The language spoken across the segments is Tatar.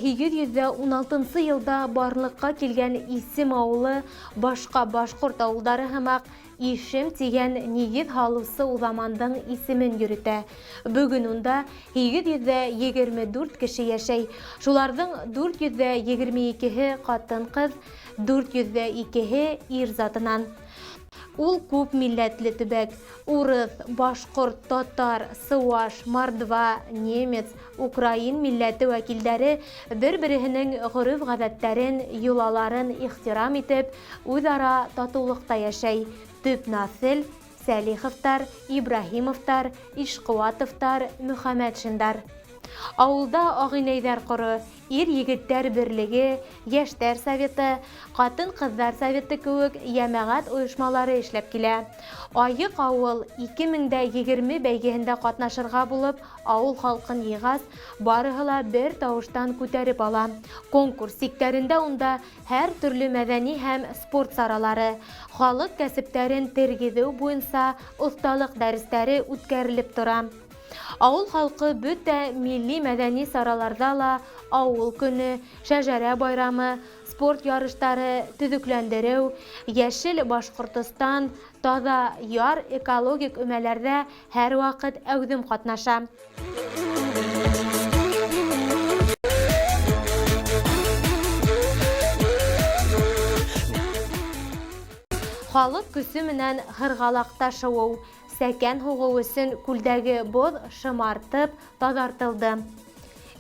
1816 елда барлыкка килгән Исем авылы башка башкорт авылдары һымак Ишем тигән нигез халысы уламандың исемен йөритә. Бүген унда 824 кеше яшәй. Шуларның 422-һе хатын-кыз, 402-һе ир затыннан. Ул күп милләтле төбәк. Урыс, башкорт, татар, сыуаш, мордва, немец, украин милләте вәкилләре бер-беренең гореф-гадәтләрен, юлаларын ихтирам итеп, үзара татулыкта яшәй. Төп насел Сәлиховтар, Ибраһимовтар, Ишкуатовтар, Мөхәммәтшиндар. Авылда агыйнәйләр коры, ир-егеттәр берлеге, яшьтәр советы, хатын-кызлар советы кебек җәмәгать оешмалары эшләп килә. Аек авыл 2020 бәйгеһендә катнашырга булып, авыл халкын йыгас, барыһы ла бер тавыштан күтәреп ала. Конкурс сиктәрендә унда һәр төрле мәдәни һәм спорт саралары, халык кәсептәрен тергезү буенча осталык дәресләре үткәрелеп тора. Авыл халкы бөтә милли мәдәни сараларда ла авыл көне, шәҗәрә байрамы, спорт ярыштары, төзекләндерү, Яшел Башкортстан, таза яр экологик өмәләрдә һәр вакыт әүдем катнаша. Халык көсе менән хыргалакта шыуы, сәкән һугу өчен күлдәге боз шымартып тазартылды.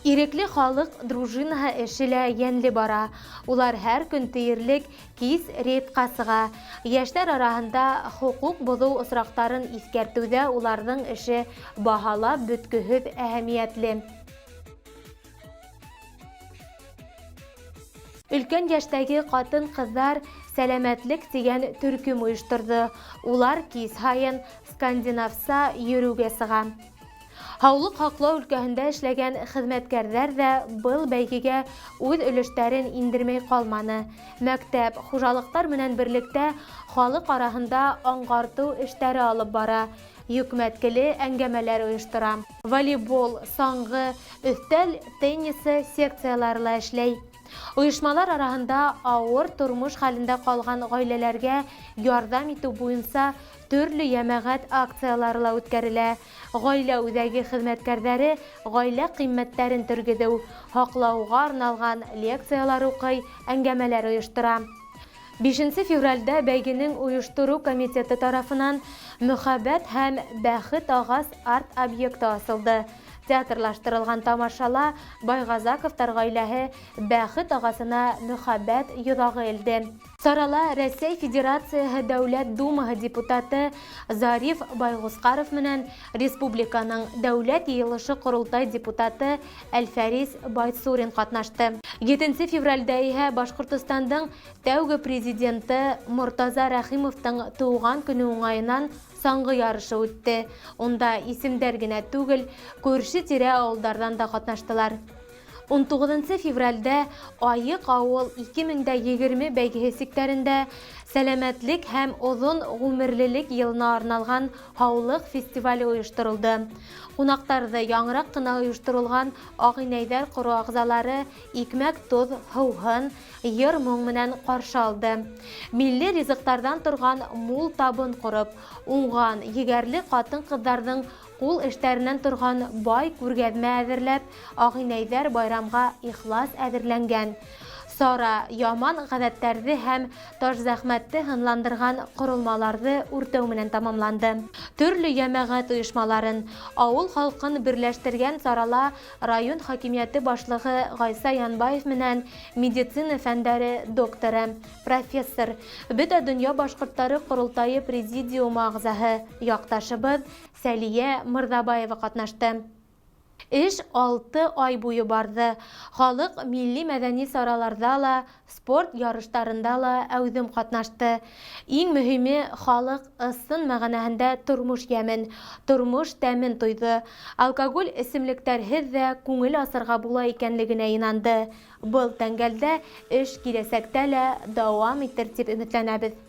Ирекле халык дружинаһы эшелә йәнле бара. Улар һәр көн тиерлек кис рейдка сыга. Яшьләр арасында хукук бозу осрактарын искәртүдә уларның эше баһалап бөткеһез әһәмиятле. Өлкән яшьтәге хатын-кызлар сәламәтлек дигән төркем оештырды. Улар кис һайын скандинавса йөрүгә сыга. Һаулык хаклау өлкәһендә эшләгән хезмәткәрләр дә был бәйгегә үз өлештәрен индермәй калманы. Мәктәп, хуҗалыктар менән берлектә халык арасында аңгарту эшләре алып бара. Йөкмәткеле әңгәмәләр оештыра. Волейбол, саңгы, өстәл теннисы секциялары эшләй. Оешмалар арасында авыр тормыш хәлендә калган гаиләләргә ярдәм итү буенча төрле җәмәгать акциялары ла үткәрелә. Гаилә үзәге хезмәткәрләре гаилә кыйммәтләрен тергезү, хаклауга арналган лекциялар укый, әңгәмәләр оештыра. 5 февральдә бәйгенең оештыру комитеты тарафынан Мөхәббәт һәм Бәхет агас арт-объекты асылды. Театрлаштырылган тамашала Байгазаковтар гаиләһе Бәхет агасына Мөхәббәт йоҙағы элде. Сарала Рәсәй Федерацияһы Дәүләт Думаһы депутаты Зариф Байгускаров менән республиканың Дәүләт Йыйылышы Ҡоролтай депутаты Әлфәрис Байсурин катнашты. 7 февральдә иһә Башҡортостандың тәүге президенты Мортаза Рәхимовтың тыуған көне уңайынан саңғы ярышы үтте. Онда исемдәр генә түгел, күрше-тирә ауылдардан да катнаштылар. 19 февральдә Аек авыл 2020 бәйгеһе сиктәрендә сәламәтлек һәм озон ғүмерлелек йылына арналган һаулык фестивале оештырылды. Кунактарҙы яңыраҡ ҡына оештырылган агыйнәйҙәр ҡоро ағзалары икмәк, тоҙ, һыуһын, йыр-моң менән ҡаршы алды. Милли ризыҡтарҙан торған мул табын ҡороп, уңған, егәрле ҡатын-ҡыҙҙарҙың ҡул эштәренән торған бай күргәҙмә әҙерләп, агыйнәйҙәр байрамға ихлас әҙерләнгән. Сара яман ғәҙәттәрҙе һәм таш зәхмәтте һынландырған ҡоролмаларҙы үртәү менән тамамланды. Төрлө йәмәғәт ойошмаларын, ауыл халҡын берләштергән сарала район хакимиәте башлығы Ғайса Янбаев менән медицина фәндәре докторы, профессор, бөтә донъя башҡорттары ҡоролтайы президиум ағзаһы, яҡташыбыҙ Сәлиә Мырҙабаева ҡатнашты. Эш 6 ай буйы барды. Халык милли мәҙәни сараларҙа ла, спорт ярыштарында ла әүҙем ҡатнашты. Иң мөһиме, халык ысын мәғәнәһендә тормош йәмен, тормош тәмен тойҙо. Алкоголь эсемлектәрһеҙ ҙә күңел асырға була икәнлегенә инанды. Был тәңгәлдә эш киләсәктә лә дауам итер тип өмөтләнәбеҙ.